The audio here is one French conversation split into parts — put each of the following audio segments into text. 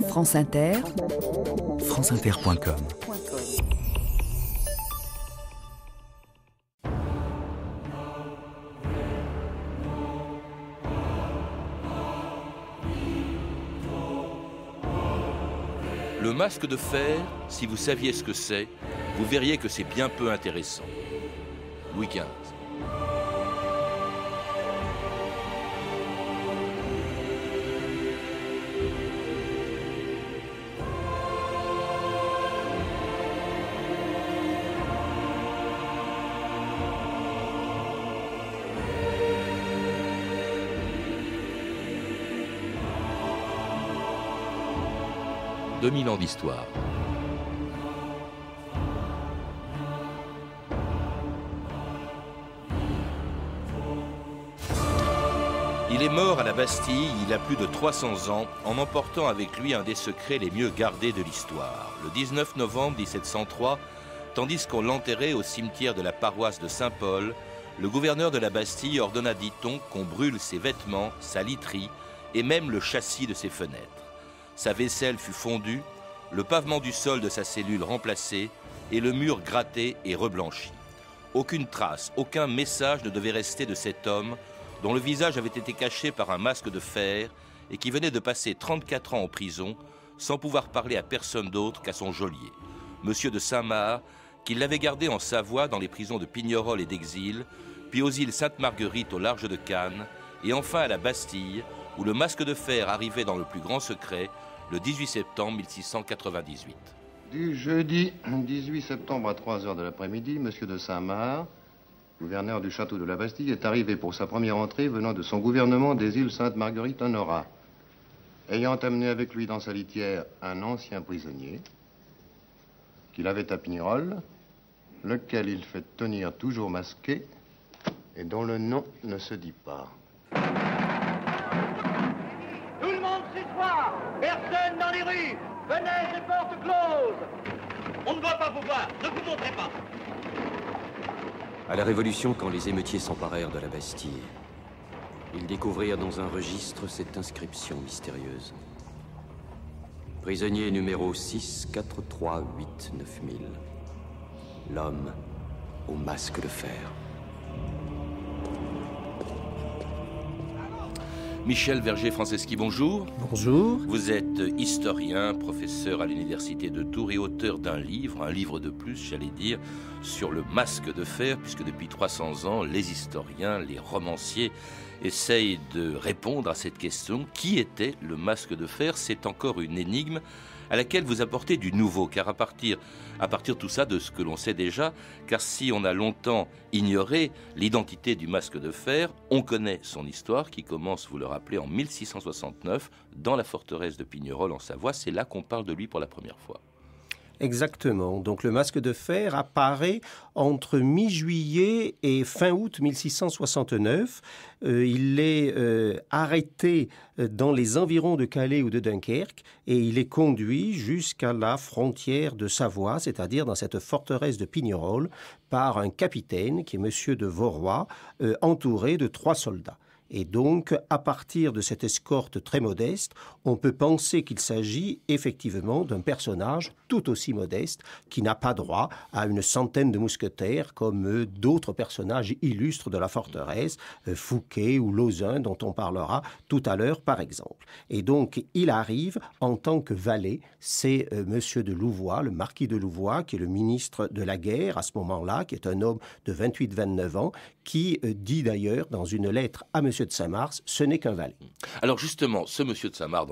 France Inter, franceinter.com. Le masque de fer, si vous saviez ce que c'est, vous verriez que c'est bien peu intéressant. Louis XV. « 2000 ans d'histoire. Il est mort à la Bastille il y a plus de 300 ans en emportant avec lui un des secrets les mieux gardés de l'histoire. Le 19 novembre 1703, tandis qu'on l'enterrait au cimetière de la paroisse de Saint-Paul, le gouverneur de la Bastille ordonna, dit-on, qu'on brûle ses vêtements, sa literie et même le châssis de ses fenêtres. Sa vaisselle fut fondue, le pavement du sol de sa cellule remplacé et le mur gratté et reblanchi. Aucune trace, aucun message ne devait rester de cet homme dont le visage avait été caché par un masque de fer et qui venait de passer 34 ans en prison sans pouvoir parler à personne d'autre qu'à son geôlier, Monsieur de Saint-Marc, qui l'avait gardé en Savoie dans les prisons de Pignerol et d'Exil, puis aux îles Sainte-Marguerite au large de Cannes et enfin à la Bastille, où le masque de fer arrivait dans le plus grand secret le 18 septembre 1698. Du jeudi 18 septembre à 3 heures de l'après-midi, Monsieur de Saint-Marc, gouverneur du château de la Bastille, est arrivé pour sa première entrée venant de son gouvernement des îles Sainte-Marguerite-Honorat. Ayant amené avec lui dans sa litière un ancien prisonnier qu'il avait à Pignerol, lequel il fait tenir toujours masqué et dont le nom ne se dit pas. Personne dans les rues. Fenêtres et portes closes. On ne va pas vous voir. Ne vous montrez pas. À la Révolution, quand les émeutiers s'emparèrent de la Bastille, ils découvrirent dans un registre cette inscription mystérieuse. Prisonnier numéro 6, 4, 3, 8, 9000. L'homme au masque de fer. Michel Verger-Franceschi, bonjour. Bonjour. Vous êtes historien, professeur à l'université de Tours et auteur d'un livre, un livre de plus, j'allais dire, sur le masque de fer, puisque depuis 300 ans, les historiens, les romanciers essayent de répondre à cette question. Qui était le masque de fer? C'est encore une énigme à laquelle vous apportez du nouveau, car à partir de tout ça, de ce que l'on sait déjà, car si on a longtemps ignoré l'identité du masque de fer, on connaît son histoire qui commence, vous le rappelez, en 1669, dans la forteresse de Pignerol en Savoie. C'est là qu'on parle de lui pour la première fois. Exactement. Donc le masque de fer apparaît entre mi-juillet et fin août 1669. Il est arrêté dans les environs de Calais ou de Dunkerque et il est conduit jusqu'à la frontière de Savoie, c'est-à-dire dans cette forteresse de Pignerol, par un capitaine qui est Monsieur de Vauroy, entouré de 3 soldats. Et donc, à partir de cette escorte très modeste, on peut penser qu'il s'agit effectivement d'un personnage tout aussi modeste qui n'a pas droit à une centaine de mousquetaires comme d'autres personnages illustres de la forteresse, Fouquet ou Lauzun, dont on parlera tout à l'heure par exemple. Et donc, il arrive en tant que valet, c'est Monsieur de Louvois, le marquis de Louvois, qui est le ministre de la guerre à ce moment-là, qui est un homme de 28-29 ans, qui dit d'ailleurs dans une lettre à Monsieur de Saint-Marc, ce n'est qu'un valet. Alors justement, ce Monsieur de Saint-Marc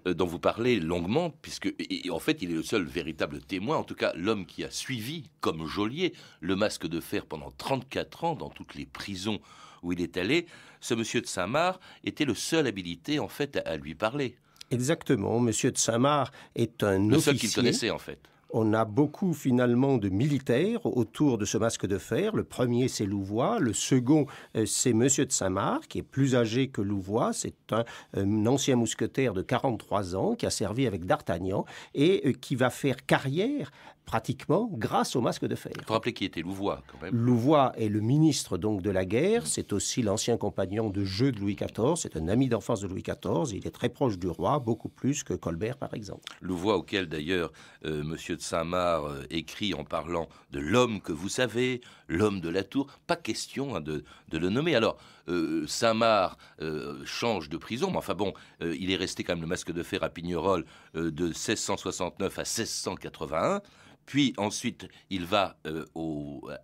dont vous parlez longuement, puisque en fait il est le seul véritable témoin, en tout cas l'homme qui a suivi comme geôlier le masque de fer pendant 34 ans dans toutes les prisons où il est allé, ce Monsieur de Saint-Marc était le seul habilité en fait à lui parler. Exactement, Monsieur de Saint-Marc est un officier. Le seul qu'il connaissait en fait. On a beaucoup finalement de militaires autour de ce masque de fer. Le premier, c'est Louvois. Le second, c'est Monsieur de Saint-Marc, qui est plus âgé que Louvois. C'est un ancien mousquetaire de 43 ans qui a servi avec D'Artagnan et qui va faire carrière pratiquement grâce au masque de fer. Il faut rappeler qui était Louvois, quand même. Louvois est le ministre donc de la guerre, c'est aussi l'ancien compagnon de jeu de Louis XIV, c'est un ami d'enfance de Louis XIV, il est très proche du roi, beaucoup plus que Colbert par exemple. Louvois auquel d'ailleurs Monsieur de Saint-Marc écrit en parlant de l'homme que vous savez, l'homme de la tour, pas question de le nommer. Alors Saint-Marc change de prison, mais enfin bon, il est resté quand même le masque de fer à Pignerol de 1669 à 1681. Puis ensuite, il va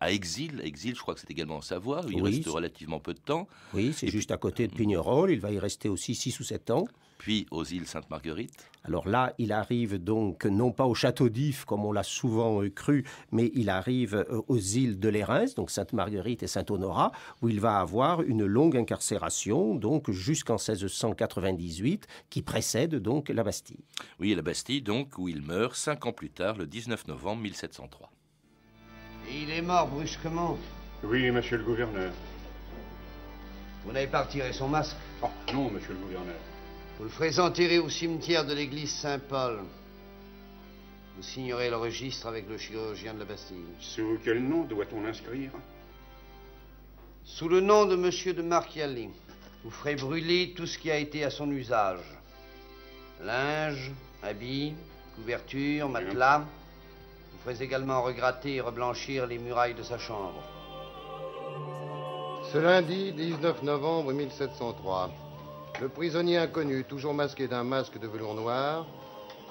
à Exil. Exil, je crois que c'est également en Savoie, où il reste relativement peu de temps. Oui, c'est juste à côté de Pignerol. Il va y rester aussi 6 ou 7 ans. Puis aux îles Sainte-Marguerite. Alors là, il arrive donc non pas au château d'If, comme on l'a souvent cru, mais il arrive aux îles de Lérins, donc Sainte-Marguerite et Saint-Honorat, où il va avoir une longue incarcération, donc jusqu'en 1698, qui précède donc la Bastille. Oui, la Bastille, donc, où il meurt 5 ans plus tard, le 19 novembre 1703. Et il est mort brusquement. Oui, monsieur le gouverneur. Vous n'avez pas retiré son masque? Oh, non, monsieur le gouverneur. Vous le ferez enterrer au cimetière de l'église Saint-Paul. Vous signerez le registre avec le chirurgien de la Bastille. Sous quel nom doit-on l'inscrire? Sous le nom de monsieur de Marchiali. Vous ferez brûler tout ce qui a été à son usage. Linge, habits, couvertures, matelas. Vous ferez également regratter et reblanchir les murailles de sa chambre. Ce lundi 19 novembre 1703, le prisonnier inconnu, toujours masqué d'un masque de velours noir,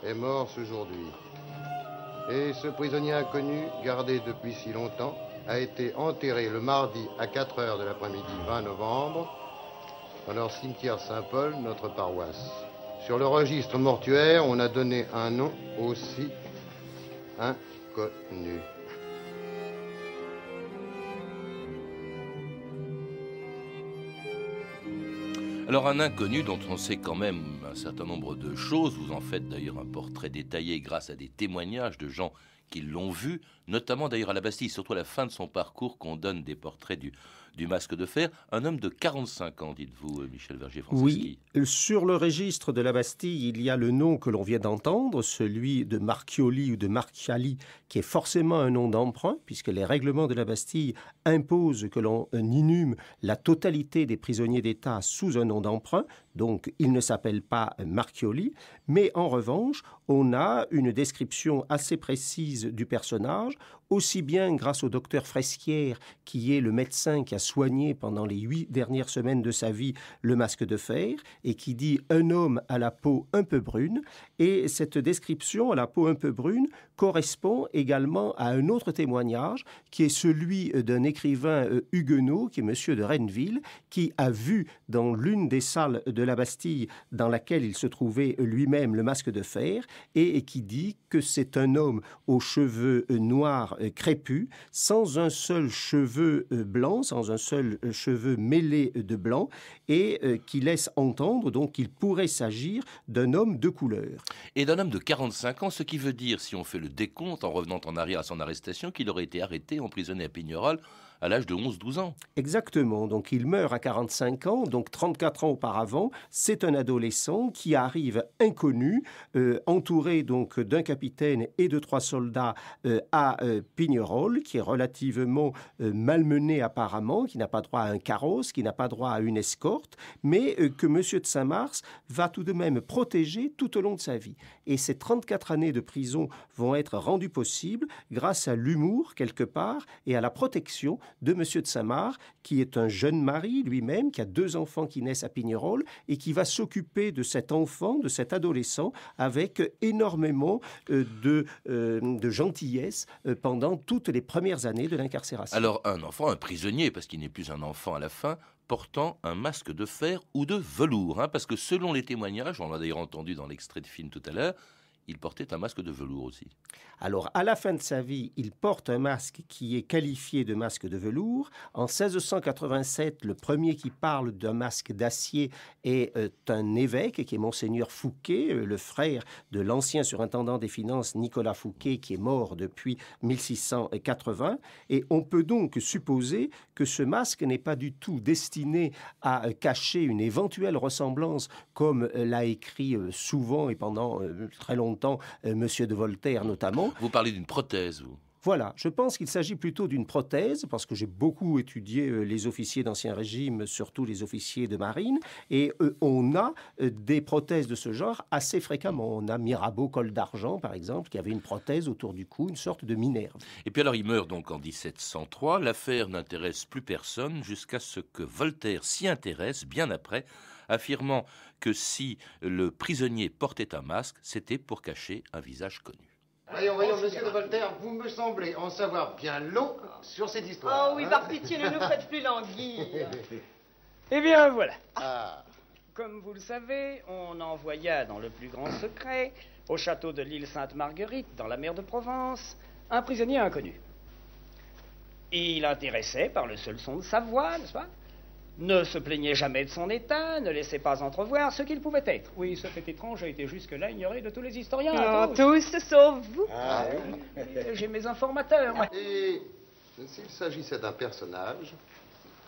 est mort ce jour-là. Et ce prisonnier inconnu, gardé depuis si longtemps, a été enterré le mardi à 4 heures de l'après-midi 20 novembre, dans leur cimetière Saint-Paul, notre paroisse. Sur le registre mortuaire, on a donné un nom aussi inconnu. Alors un inconnu dont on sait quand même un certain nombre de choses, vous en faites d'ailleurs un portrait détaillé grâce à des témoignages de gens qui l'ont vu, notamment d'ailleurs à la Bastille, surtout à la fin de son parcours qu'on donne des portraits du masque de fer. Un homme de 45 ans, dites-vous, Michel Vergier-Franceschi. Oui, sur le registre de la Bastille, il y a le nom que l'on vient d'entendre, celui de Marchioli ou de Marchiali, qui est forcément un nom d'emprunt, puisque les règlements de la Bastille imposent que l'on inhume la totalité des prisonniers d'État sous un nom d'emprunt, donc il ne s'appelle pas Marchioli, mais en revanche, on a une description assez précise du personnage, aussi bien grâce au docteur Fresquière, qui est le médecin qui a soigné pendant les 8 dernières semaines de sa vie le masque de fer, et qui dit « un homme à la peau un peu brune », et cette description à la peau un peu brune correspond également à un autre témoignage, qui est celui d'un écrivain huguenot, qui est monsieur de Renneville, qui a vu dans l'une des salles de la Bastille, dans laquelle il se trouvait lui-même le masque de fer, et qui dit que c'est un homme aux cheveux noirs crépus, sans un seul cheveu blanc, sans un seul cheveu mêlé de blanc, et qui laisse entendre donc qu'il pourrait s'agir d'un homme de couleur. Et d'un homme de 45 ans, ce qui veut dire, si on fait le décompte en revenant en arrière à son arrestation, qu'il aurait été arrêté, emprisonné à Pignerol à l'âge de 11-12 ans. Exactement, donc il meurt à 45 ans, donc 34 ans auparavant, c'est un adolescent qui arrive inconnu, entouré donc d'un capitaine et de 3 soldats à Pignerol, qui est relativement malmené apparemment, qui n'a pas droit à un carrosse, qui n'a pas droit à une escorte, mais que Monsieur de Saint-Mars va tout de même protéger tout au long de sa vie. Et ces 34 années de prison vont être rendues possibles grâce à l'humour, quelque part, et à la protection de Monsieur de Saint-Marc, qui est un jeune mari lui-même, qui a 2 enfants qui naissent à Pignerol, et qui va s'occuper de cet enfant, de cet adolescent, avec énormément de gentillesse pendant toutes les premières années de l'incarcération. Alors un enfant, un prisonnier, parce qu'il n'est plus un enfant à la fin, portant un masque de fer ou de velours, parce que selon les témoignages, on l'a d'ailleurs entendu dans l'extrait de film tout à l'heure, il portait un masque de velours aussi. Alors, à la fin de sa vie, il porte un masque qui est qualifié de masque de velours. En 1687, le premier qui parle d'un masque d'acier est un évêque, qui est Monseigneur Fouquet, le frère de l'ancien surintendant des finances Nicolas Fouquet, qui est mort depuis 1680. Et on peut donc supposer que ce masque n'est pas du tout destiné à cacher une éventuelle ressemblance, comme l'a écrit souvent et pendant très longtemps Monsieur de Voltaire notamment. Vous parlez d'une prothèse, vous? Voilà, je pense qu'il s'agit plutôt d'une prothèse, parce que j'ai beaucoup étudié les officiers d'Ancien Régime, surtout les officiers de marine, et on a des prothèses de ce genre assez fréquemment. On a Mirabeau Col d'Argent, par exemple, qui avait une prothèse autour du cou, une sorte de Minerve. Et puis alors il meurt donc en 1703, l'affaire n'intéresse plus personne jusqu'à ce que Voltaire s'y intéresse bien après, affirmant que si le prisonnier portait un masque, c'était pour cacher un visage connu. Voyons, monsieur de Voltaire, vous me semblez en savoir bien long sur cette histoire. Oh oui, par pitié, ne nous faites plus languir. Eh bien, voilà. Ah. Comme vous le savez, on envoya dans le plus grand secret, au château de l'île Sainte-Marguerite, dans la mer de Provence, un prisonnier inconnu. Il intéressait par le seul son de sa voix, n'est-ce pas? Ne se plaignait jamais de son état, ne laissait pas entrevoir ce qu'il pouvait être. Oui, ce fait étrange a été jusque-là ignoré de tous les historiens. Oh, tous sauf vous. Ah, oui. J'ai mes informateurs. Moi. Et s'il s'agissait d'un personnage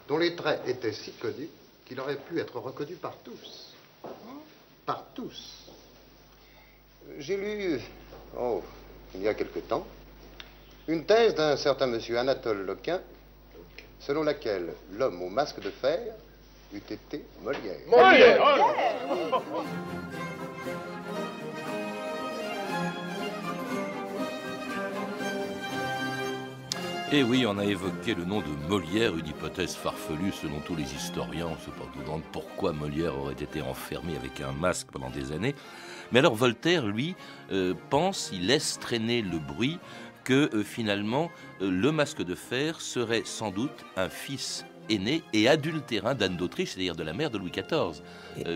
dont les traits étaient si connus qu'il aurait pu être reconnu par tous. Par tous. J'ai lu, il y a quelque temps, une thèse d'un certain monsieur Anatole Lequin, selon laquelle l'homme au masque de fer eût été Molière. Molière. Et oui, on a évoqué le nom de Molière, une hypothèse farfelue selon tous les historiens. On ne se demande pourquoi Molière aurait été enfermé avec un masque pendant des années. Mais alors Voltaire, lui, pense, il laisse traîner le bruit que finalement, le masque de fer serait sans doute un fils aîné et adultérin d'Anne d'Autriche, c'est-à-dire de la mère de Louis XIV.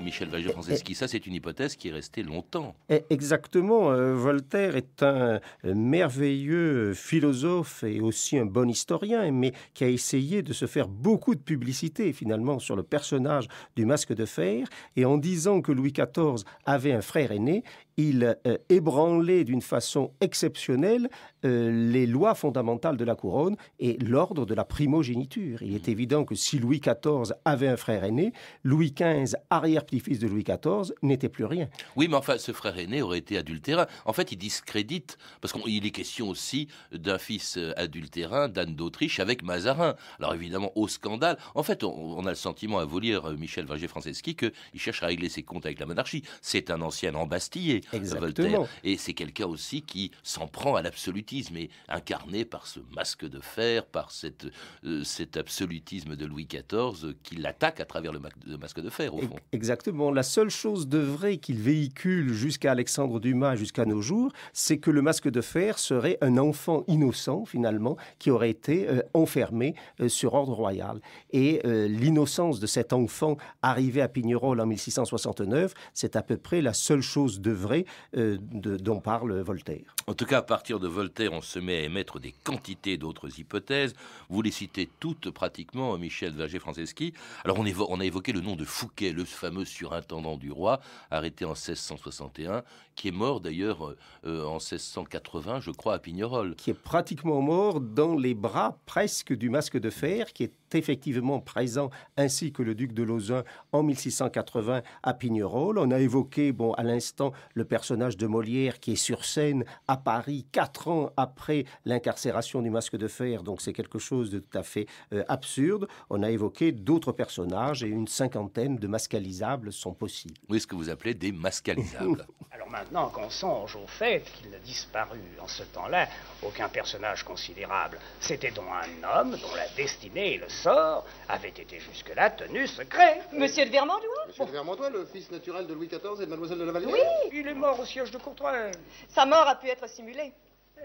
Michel Valger-Franceschini, ça c'est une hypothèse qui est restée longtemps. Exactement, Voltaire est un merveilleux philosophe et aussi un bon historien, mais qui a essayé de se faire beaucoup de publicité finalement sur le personnage du masque de fer, et en disant que Louis XIV avait un frère aîné, il ébranlait d'une façon exceptionnelle les lois fondamentales de la couronne et l'ordre de la primogéniture. Il est évident que si Louis XIV avait un frère aîné, Louis XV, arrière-petit-fils de Louis XIV, n'était plus rien. Oui, mais enfin, ce frère aîné aurait été adultérin. En fait, il discrédite, parce qu'il est question aussi d'un fils adultérin d'Anne d'Autriche avec Mazarin. Alors évidemment, au scandale. En fait, on a le sentiment, à vous lire, Michel Valger-Franceschini, qu'il cherche à régler ses comptes avec la monarchie. C'est un ancien embastillé. Voltaire. Et c'est quelqu'un aussi qui s'en prend à l'absolutisme, et incarné par ce masque de fer, par cet absolutisme de Louis XIV qui l'attaque à travers le masque de fer, au fond. Exactement. La seule chose de vrai qu'il véhicule jusqu'à Alexandre Dumas, jusqu'à nos jours, c'est que le masque de fer serait un enfant innocent, finalement, qui aurait été enfermé sur ordre royal. Et l'innocence de cet enfant arrivé à Pignerol en 1669, c'est à peu près la seule chose de vrai dont parle Voltaire. En tout cas, à partir de Voltaire, on se met à émettre des quantités d'autres hypothèses. Vous les citez toutes pratiquement, Michel Valger-Franceschini. Alors on a évoqué le nom de Fouquet, le fameux surintendant du roi, arrêté en 1661, qui est mort d'ailleurs en 1680, je crois, à Pignerol. Qui est pratiquement mort dans les bras presque du masque de fer, qui est effectivement présent, ainsi que le duc de Lauzun, en 1680 à Pignerol. On a évoqué, à l'instant, le personnage de Molière qui est sur scène à Paris 4 ans après l'incarcération du masque de fer, donc c'est quelque chose de tout à fait absurde. On a évoqué d'autres personnages et une cinquantaine de mascalisables sont possibles. Oui, ce que vous appelez des mascalisables. Alors maintenant qu'on songe au fait qu'il a disparu en ce temps-là, aucun personnage considérable. C'était donc un homme dont la destinée et le sort avaient été jusque-là tenus secrets. Monsieur de Vermandois? Monsieur de Vermandois, le fils naturel de Louis XIV et de Mademoiselle de la Vallière? Oui. Il est mort au siège de Courtrai. Sa mort a pu être simulée.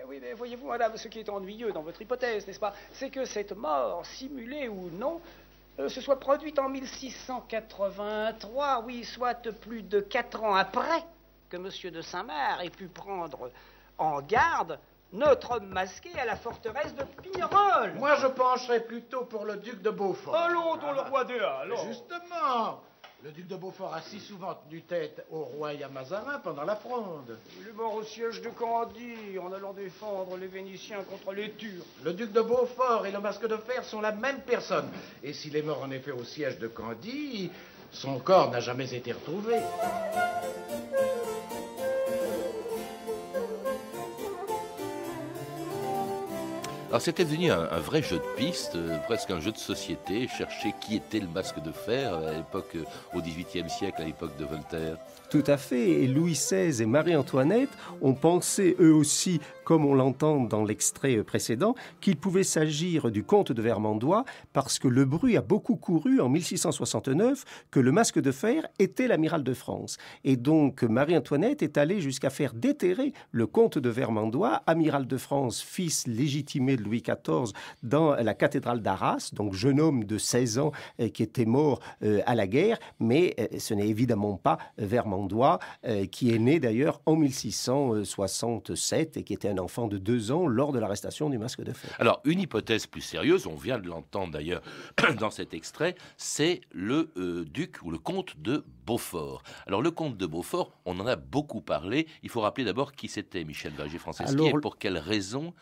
Oui, mais voyez-vous, madame, ce qui est ennuyeux dans votre hypothèse, n'est-ce pas, c'est que cette mort, simulée ou non, se soit produite en 1683, oui, soit plus de 4 ans après que M. de Saint-Marc ait pu prendre en garde notre homme masqué à la forteresse de Pignerol. Moi, je pencherais plutôt pour le duc de Beaufort. Allons, dont le roi des Halles. Justement, le duc de Beaufort a si souvent tenu tête au roi et à Mazarin pendant la Fronde. Il est mort au siège de Candie en allant défendre les Vénitiens contre les Turcs. Le duc de Beaufort et le masque de fer sont la même personne. Et s'il est mort en effet au siège de Candie, son corps n'a jamais été retrouvé. Alors c'était devenu un vrai jeu de piste, presque un jeu de société, chercher qui était le masque de fer à l'époque, au XVIIIe siècle, à l'époque de Voltaire. Tout à fait, et Louis XVI et Marie-Antoinette ont pensé eux aussi, comme on l'entend dans l'extrait précédent, qu'il pouvait s'agir du comte de Vermandois parce que le bruit a beaucoup couru en 1669 que le masque de fer était l'amiral de France. Et donc Marie-Antoinette est allée jusqu'à faire déterrer le comte de Vermandois, amiral de France, fils légitimé de Louis XIV, dans la cathédrale d'Arras, donc jeune homme de 16 ans qui était mort à la guerre, mais ce n'est évidemment pas Vermandois, qui est né d'ailleurs en 1667 et qui était un enfant de 2 ans lors de l'arrestation du masque de fer. Alors, une hypothèse plus sérieuse, on vient de l'entendre d'ailleurs dans cet extrait, c'est le duc ou le comte de Beaufort. Alors, le comte de Beaufort, on en a beaucoup parlé. Il faut rappeler d'abord qui c'était Michel Berger-Franceschi et pour quelles raisons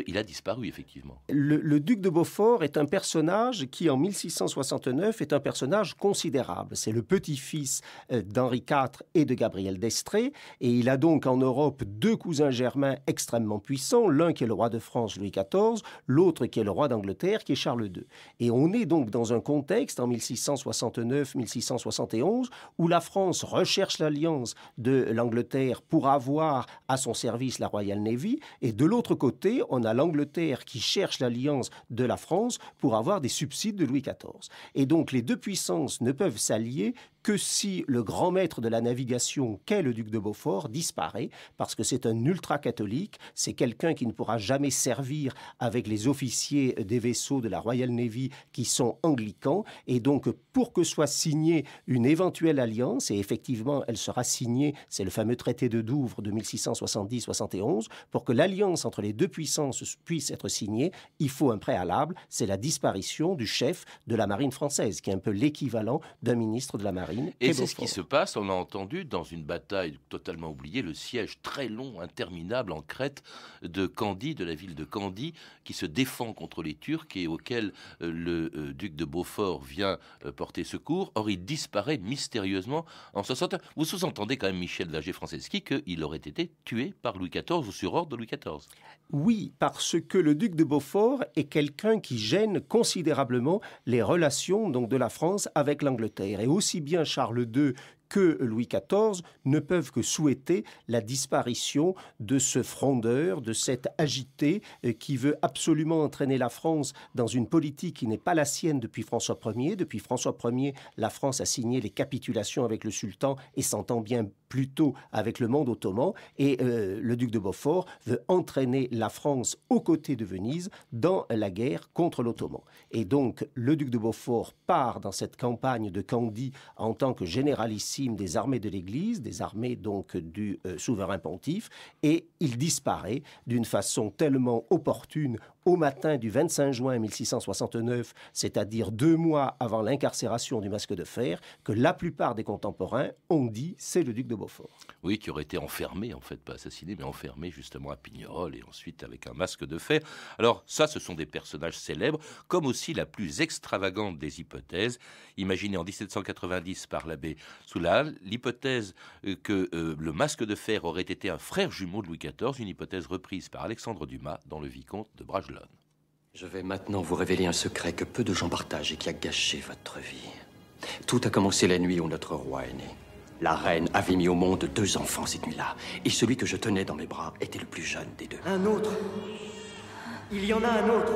il a disparu, effectivement. Le duc de Beaufort est un personnage qui, en 1669, est un personnage considérable. C'est le petit-fils d'Henri IV et de Gabrielle d'Estrées, et il a donc en Europe 2 cousins germains extrêmement puissants, l'un qui est le roi de France, Louis XIV, l'autre qui est le roi d'Angleterre, qui est Charles II. Et on est donc dans un contexte, en 1669-1671, où la France recherche l'alliance de l'Angleterre pour avoir à son service la Royal Navy, et de l'autre côté, on a l'Angleterre qui cherche l'alliance de la France pour avoir des subsides de Louis XIV. Et donc les 2 puissances ne peuvent s'allier que si le grand maître de la navigation qu'est le duc de Beaufort disparaît, parce que c'est un ultra-catholique, c'est quelqu'un qui ne pourra jamais servir avec les officiers des vaisseaux de la Royal Navy qui sont anglicans, et donc pour que soit signée une éventuelle alliance, et effectivement elle sera signée, c'est le fameux traité de Douvres de 1670-71, pour que l'alliance entre les 2 puissances puisse être signée, il faut un préalable, c'est la disparition du chef de la marine française, qui est un peu l'équivalent d'un ministre de la marine. Et c'est ce qui se passe, on a entendu, dans une bataille totalement oubliée, le siège très long, interminable en Crète de Candie, de la ville de Candie, qui se défend contre les Turcs et auquel le duc de Beaufort vient porter secours. Or, il disparaît mystérieusement en 60. Vous sous-entendez quand même, Michel Berger-Franceschi, qu'il aurait été tué par Louis XIV ou sur ordre de Louis XIV. Oui, parce que le duc de Beaufort est quelqu'un qui gêne considérablement les relations donc, de la France avec l'Angleterre. Et aussi bien Charles II que Louis XIV ne peuvent que souhaiter la disparition de ce frondeur, de cet agité qui veut absolument entraîner la France dans une politique qui n'est pas la sienne depuis François Ier. Depuis François Ier, la France a signé les capitulations avec le sultan et s'entend bien plutôt avec le monde ottoman. Et le duc de Beaufort veut entraîner la France aux côtés de Venise dans la guerre contre l'ottoman. Et donc, le duc de Beaufort part dans cette campagne de Candie en tant que généralissime des armées de l'Église, des armées donc du souverain pontife, et il disparaît d'une façon tellement opportune au matin du 25 juin 1669, c'est-à-dire 2 mois avant l'incarcération du masque de fer, que la plupart des contemporains ont dit c'est le duc de Beaufort. Oui, qui aurait été enfermé, en fait, pas assassiné, mais enfermé justement à Pignerol et ensuite avec un masque de fer. Alors ça, ce sont des personnages célèbres, comme aussi la plus extravagante des hypothèses, imaginée en 1790 par l'abbé Soulal, l'hypothèse que le masque de fer aurait été un frère jumeau de Louis XIV, une hypothèse reprise par Alexandre Dumas dans Le Vicomte de Bragelonne. Je vais maintenant vous révéler un secret que peu de gens partagent et qui a gâché votre vie. Tout a commencé la nuit où notre roi est né. La reine avait mis au monde 2 enfants cette nuit-là, et celui que je tenais dans mes bras était le plus jeune des 2. Un autre. Il y en a un autre.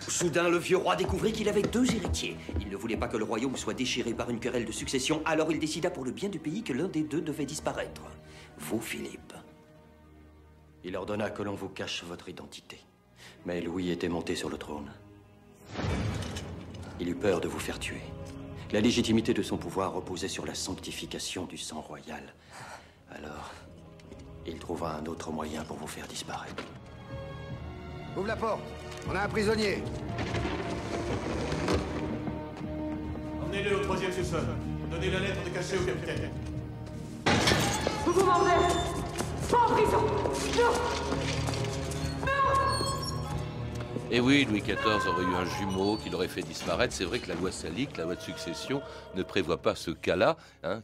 Soudain, le vieux roi découvrit qu'il avait 2 héritiers. Il ne voulait pas que le royaume soit déchiré par une querelle de succession, alors il décida pour le bien du pays que l'un des 2 devait disparaître. Vous, Philippe. Il ordonna que l'on vous cache votre identité. Mais Louis était monté sur le trône. Il eut peur de vous faire tuer. La légitimité de son pouvoir reposait sur la sanctification du sang royal. Alors, il trouva un autre moyen pour vous faire disparaître. Ouvre la porte. On a un prisonnier. Emmenez-le au 3e sous-sol. Donnez la lettre de cachet au capitaine. Vous vous mordez. Pas en prison. Non. Et oui, Louis XIV aurait eu un jumeau qui l'aurait fait disparaître. C'est vrai que la loi salique, la loi de succession, ne prévoit pas ce cas-là.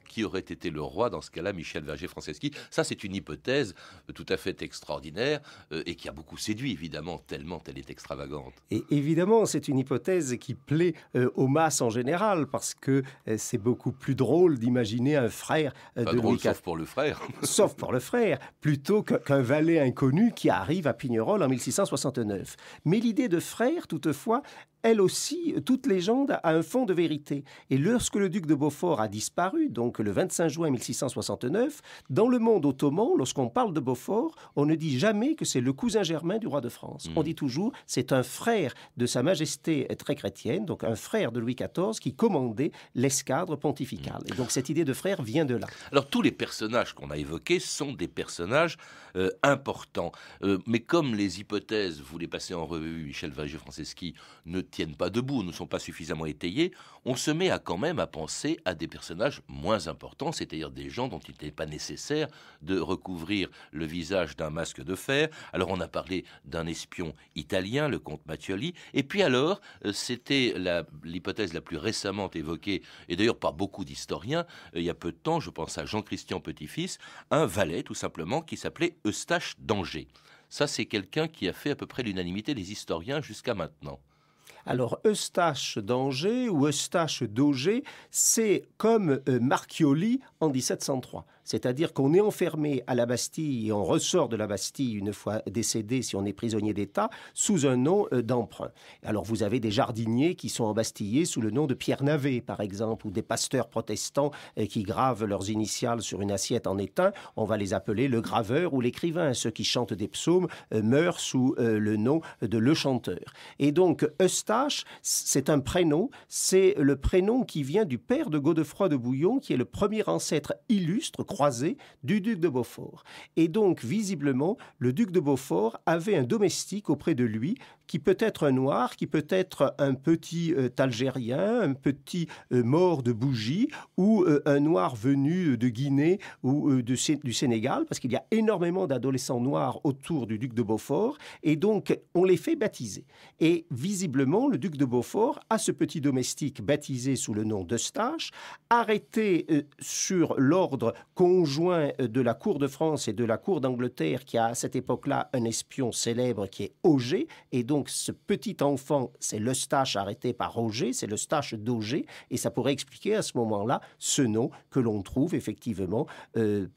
Qui aurait été le roi dans ce cas-là? Michel Verger-Franceschi. Ça, c'est une hypothèse tout à fait extraordinaire et qui a beaucoup séduit, évidemment, tellement elle est extravagante. Et évidemment, c'est une hypothèse qui plaît aux masses en général, parce que c'est beaucoup plus drôle d'imaginer un frère de Louis XIV. Sauf pour le frère. Sauf pour le frère, plutôt qu'un valet inconnu qui arrive à Pignerol en 1669. Mais l'idée de frère, toutefois, elle aussi, toute légende a un fond de vérité. Et lorsque le duc de Beaufort a disparu, donc le 25 juin 1669, dans le monde ottoman, lorsqu'on parle de Beaufort, on ne dit jamais que c'est le cousin germain du roi de France. On dit toujours c'est un frère de Sa Majesté très chrétienne, donc un frère de Louis XIV qui commandait l'escadre pontificale. Et donc cette idée de frère vient de là. Alors tous les personnages qu'on a évoqués sont des personnages importants. Mais comme les hypothèses, vous les passez en revue, Michel Verger-Franceschi, ne tiennent pas debout, ne sont pas suffisamment étayés, on se met quand même à penser à des personnages moins importants, c'est-à-dire des gens dont il n'était pas nécessaire de recouvrir le visage d'un masque de fer. Alors on a parlé d'un espion italien, le comte Mattioli, et puis alors, c'était l'hypothèse la plus récemment évoquée, et d'ailleurs par beaucoup d'historiens, il y a peu de temps, je pense à Jean-Christian Petit-Fils, un valet tout simplement qui s'appelait Eustache d'Angers. Ça, c'est quelqu'un qui a fait à peu près l'unanimité des historiens jusqu'à maintenant. Alors, Eustache d'Angers ou Eustache d'Auger, c'est comme Marchioli en 1703. C'est-à-dire qu'on est enfermé à la Bastille et on ressort de la Bastille une fois décédé, si on est prisonnier d'État, sous un nom d'emprunt. Alors vous avez des jardiniers qui sont embastillés sous le nom de Pierre Navet, par exemple, ou des pasteurs protestants qui gravent leurs initiales sur une assiette en étain. On va les appeler le graveur ou l'écrivain. Ceux qui chantent des psaumes meurent sous le nom de le chanteur. Et donc Eustache, c'est un prénom, c'est le prénom qui vient du père de Godefroy de Bouillon, qui est le premier ancêtre illustre, croisé du duc de Beaufort. Et donc, visiblement, le duc de Beaufort avait un domestique auprès de lui qui peut être un noir, qui peut être un petit Algérien, un petit mort de Bougie, ou un noir venu de Guinée ou du Sénégal, parce qu'il y a énormément d'adolescents noirs autour du duc de Beaufort, et donc on les fait baptiser. Et visiblement, le duc de Beaufort a ce petit domestique baptisé sous le nom d'Eustache, arrêté sur l'ordre conjoint de la cour de France et de la cour d'Angleterre, qui a à cette époque-là un espion célèbre qui est Auger, et donc ce petit enfant, c'est l'Eustache arrêté par Auger, c'est l'Eustache d'Auger, et ça pourrait expliquer à ce moment-là ce nom que l'on trouve effectivement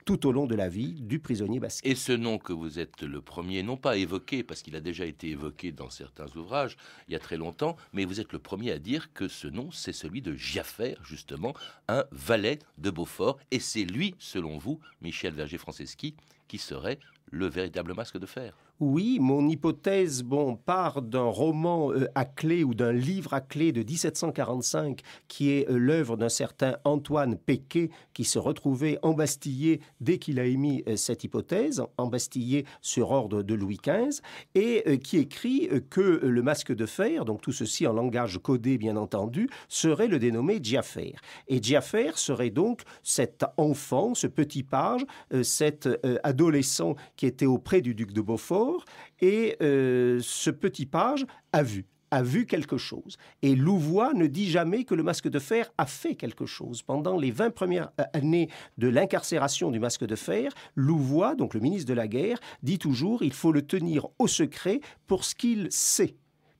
tout au long de la vie du prisonnier basque. Et ce nom que vous êtes le premier, non pas évoqué, parce qu'il a déjà été évoqué dans certains ouvrages il y a très longtemps, mais vous êtes le premier à dire que ce nom, c'est celui de Giafer, justement, un valet de Beaufort, et c'est lui, selon vous, Michel Verger-Franceschi, qui serait le véritable masque de fer. Oui, mon hypothèse part d'un roman à clé ou d'un livre à clé de 1745 qui est l'œuvre d'un certain Antoine Péquet qui se retrouvait embastillé dès qu'il a émis cette hypothèse, embastillé sur ordre de Louis XV, et qui écrit que le masque de fer, donc tout ceci en langage codé bien entendu, serait le dénommé Giafer. Et Giafer serait donc cet enfant, ce petit page, cet adolescent qui était auprès du duc de Beaufort, et ce petit page a vu quelque chose. Et Louvois ne dit jamais que le masque de fer a fait quelque chose. Pendant les 20 premières années de l'incarcération du masque de fer, Louvois, donc le ministre de la Guerre, dit toujours il faut le tenir au secret pour ce qu'il sait,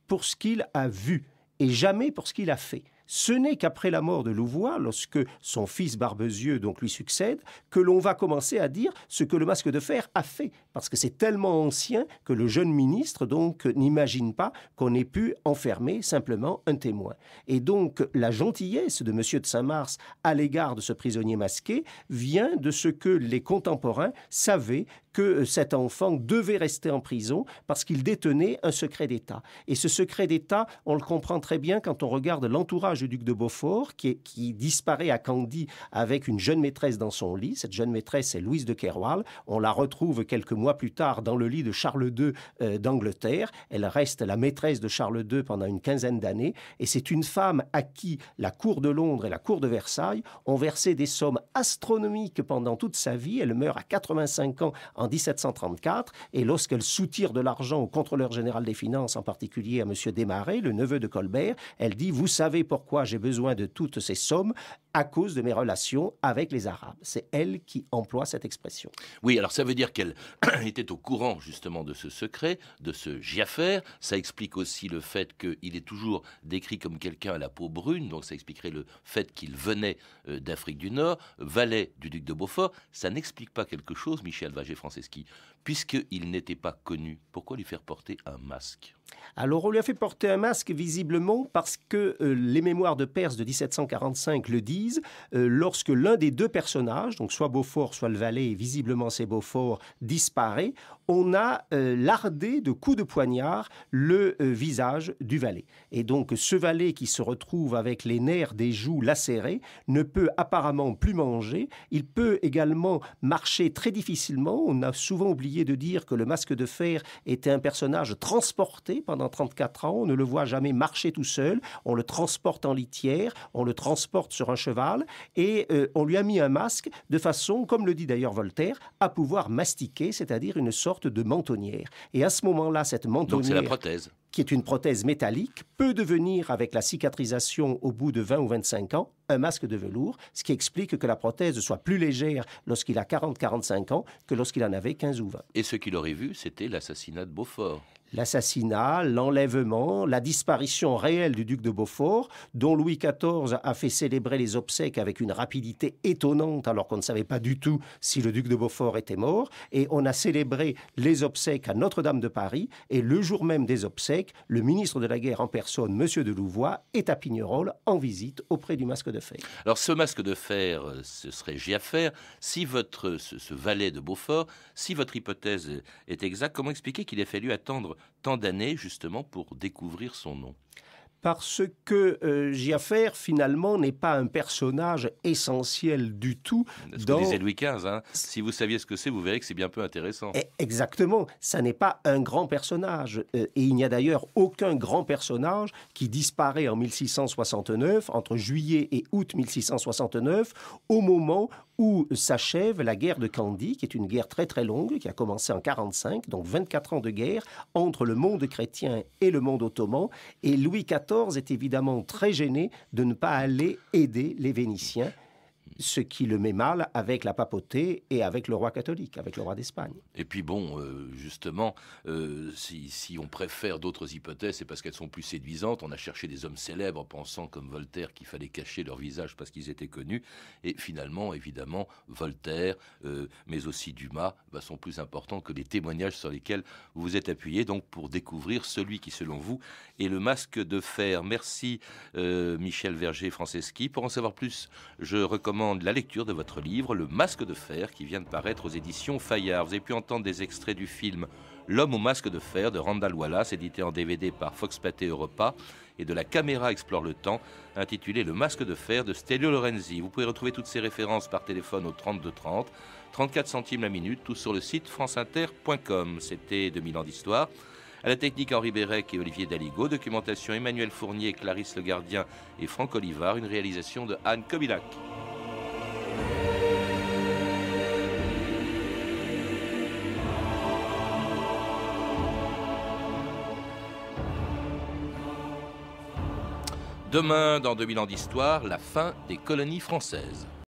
pour ce qu'il a vu, et jamais pour ce qu'il a fait. Ce n'est qu'après la mort de Louvois, lorsque son fils Barbezieux donc lui succède, que l'on va commencer à dire ce que le masque de fer a fait, parce que c'est tellement ancien que le jeune ministre donc n'imagine pas qu'on ait pu enfermer simplement un témoin. Et donc la gentillesse de Monsieur de Saint-Mars à l'égard de ce prisonnier masqué vient de ce que les contemporains savaient que cet enfant devait rester en prison parce qu'il détenait un secret d'État. Et ce secret d'État, on le comprend très bien quand on regarde l'entourage personnage du duc de Beaufort qui disparaît à Candie avec une jeune maîtresse dans son lit. Cette jeune maîtresse, c'est Louise de Keroual. On la retrouve quelques mois plus tard dans le lit de Charles II d'Angleterre. Elle reste la maîtresse de Charles II pendant une quinzaine d'années. Et c'est une femme à qui la cour de Londres et la cour de Versailles ont versé des sommes astronomiques pendant toute sa vie. Elle meurt à 85 ans en 1734. Et lorsqu'elle soutire de l'argent au contrôleur général des finances, en particulier à M. Desmarais, le neveu de Colbert, elle dit « Vous savez pourquoi j'ai besoin de toutes ces sommes ? À cause de mes relations avec les Arabes. » C'est elle qui emploie cette expression. Oui, alors ça veut dire qu'elle était au courant justement de ce secret, de ce Giafer. Ça explique aussi le fait qu'il est toujours décrit comme quelqu'un à la peau brune, donc ça expliquerait le fait qu'il venait d'Afrique du Nord, valet du duc de Beaufort. Ça n'explique pas quelque chose, Michel Verger-Franceschi, puisqu'il n'était pas connu. Pourquoi lui faire porter un masque ? Alors, on lui a fait porter un masque visiblement parce que les mémoires de Perse de 1745 le disent. Lorsque l'un des deux personnages, donc soit Beaufort, soit le valet, et visiblement c'est Beaufort, disparaît, on a lardé de coups de poignard le visage du valet. Et donc, ce valet qui se retrouve avec les nerfs des joues lacérés ne peut apparemment plus manger. Il peut également marcher très difficilement. On a souvent oublié de dire que le masque de fer était un personnage transporté pendant 34 ans. On ne le voit jamais marcher tout seul. On le transporte en litière, on le transporte sur un cheval et on lui a mis un masque de façon, comme le dit d'ailleurs Voltaire, à pouvoir mastiquer, c'est-à-dire une sorte de mentonnière. Et à ce moment-là, cette mentonnière... Donc c'est la prothèse. Qui est une prothèse métallique, peut devenir, avec la cicatrisation au bout de 20 ou 25 ans, un masque de velours, ce qui explique que la prothèse soit plus légère lorsqu'il a 40-45 ans que lorsqu'il en avait 15 ou 20. Et ce qu'il aurait vu, c'était l'assassinat de Beaufort. L'assassinat, l'enlèvement, la disparition réelle du duc de Beaufort, dont Louis XIV a fait célébrer les obsèques avec une rapidité étonnante, alors qu'on ne savait pas du tout si le duc de Beaufort était mort. Et on a célébré les obsèques à Notre-Dame de Paris. Et le jour même des obsèques, le ministre de la Guerre en personne, M. de Louvois, est à Pignerol en visite auprès du masque de fer. Alors ce masque de fer, ce serait Giafer. Si ce valet de Beaufort, si votre hypothèse est exacte, comment expliquer qu'il ait fallu attendre tant d'années justement pour découvrir son nom? Parce que Giafer, finalement, n'est pas un personnage essentiel du tout. Ce que disait Louis XV, hein. Si vous saviez ce que c'est, vous verrez que c'est bien peu intéressant. Exactement, ça n'est pas un grand personnage. Et il n'y a d'ailleurs aucun grand personnage qui disparaît en 1669, entre juillet et août 1669, au moment où s'achève la guerre de Candie, qui est une guerre très très longue, qui a commencé en 1945, donc 24 ans de guerre, entre le monde chrétien et le monde ottoman. Et Louis XIV est évidemment très gêné de ne pas aller aider les Vénitiens, ce qui le met mal avec la papauté et avec le roi catholique, avec le roi d'Espagne. Et puis bon, justement, si on préfère d'autres hypothèses, c'est parce qu'elles sont plus séduisantes. On a cherché des hommes célèbres pensant, comme Voltaire, qu'il fallait cacher leur visage parce qu'ils étaient connus. Et finalement, évidemment, Voltaire, mais aussi Dumas, sont plus importants que les témoignages sur lesquels vous vous êtes appuyé, donc pour découvrir celui qui, selon vous, est le masque de fer. Merci Michel Verger-Franceschi. Pour en savoir plus, je recommande la lecture de votre livre, Le Masque de Fer, qui vient de paraître aux éditions Fayard. Vous avez pu entendre des extraits du film L'Homme au masque de fer de Randall Wallace, édité en DVD par Fox Pathé Europa, et de La caméra explore le temps, intitulé Le Masque de Fer de Stelio Lorenzi. Vous pouvez retrouver toutes ces références par téléphone au 32 30, 34 centimes la minute, tout sur le site franceinter.com. C'était 2000 ans d'histoire. À la technique, Henri Bérec et Olivier Daligo. Documentation, Emmanuel Fournier, Clarisse Le Gardien et Franck Olivard. Une réalisation de Anne Kobilac. Demain, dans 2000 ans d'histoire, la fin des colonies françaises.